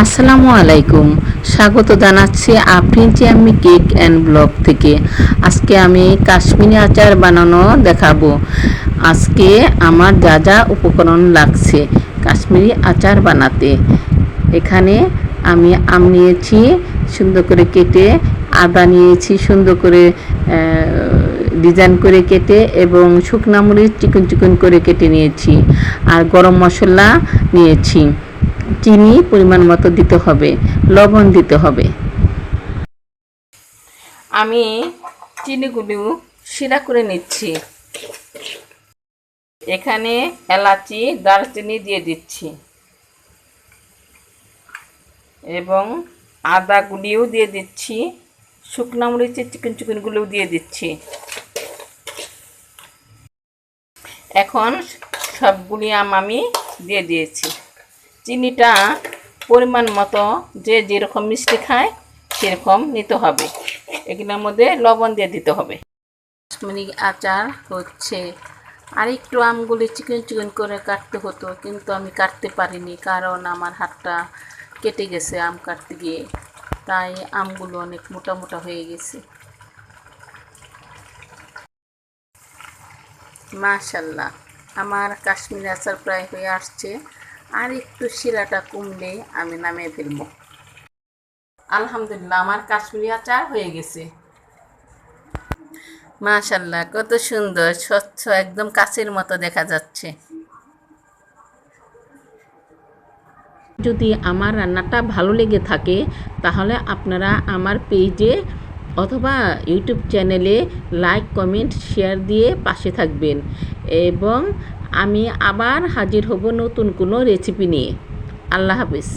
আসসালামু আলাইকুম, স্বাগত জানাচ্ছি আফরিন আমি কেক অ্যান্ড ব্লগ থেকে। আজকে আমি কাশ্মীরি আচার বানানো দেখাবো। আজকে আমার যা যা উপকরণ লাগছে কাশ্মীরি আচার বানাতে। এখানে আমি আম নিয়েছি সুন্দর করে কেটে, আদা নিয়েছি সুন্দর করে ডিজাইন করে কেটে, এবং শুকনা মরিচ চিকন চিকন করে কেটে নিয়েছি, আর গরম মশলা নিয়েছি। চিনি পরিমাণ মতো দিতে হবে, লবণ দিতে হবে। আমি চিনিগুলো শিরা করে নিচ্ছি। এখানে এলাচি দারচিনি দিয়ে দিচ্ছি এবং আদা গুলিও দিয়ে দিচ্ছি, শুকনা মরিচের চিকন চিকনগুলোও দিয়ে দিচ্ছি। এখন সবগুলি আমি দিয়ে দিয়েছি। চিনিটা পরিমাণ মতো যে যেরকম মিষ্টি খায় সেরকম নিতে হবে। এগুলোর মধ্যে লবণ দিয়ে দিতে হবে। কাশ্মীরি আচার হচ্ছে। আর একটু আমগুলি চিকন চিকন করে কাটতে হতো, কিন্তু আমি কাটতে পারিনি, কারণ আমার হাতটা কেটে গেছে আম কাটতে গিয়ে, তাই আমগুলো অনেক মোটা মোটা হয়ে গেছে। মাশাআল্লাহ, আমার কাশ্মীরি আচার প্রায় হয়ে আসছে। আর একটু শিরাটা কমলে আমি নামিয়ে ফেলব। আলহামদুলিল্লাহ, আমার কাশ্মীরি আচার হয়ে গেছে। মাশাআল্লাহ, কত সুন্দর স্বচ্ছ, একদম কাচের মতো দেখা যাচ্ছে। যদি আমার রান্নাটা ভালো লেগে থাকে তাহলে আপনারা আমার পেজে অথবা ইউটিউব চ্যানেলে লাইক, কমেন্ট, শেয়ার দিয়ে পাশে থাকবেন, এবং আমি আবার হাজির হব নতুন কোনো রেসিপি নিয়ে। আল্লাহ হাফেজ।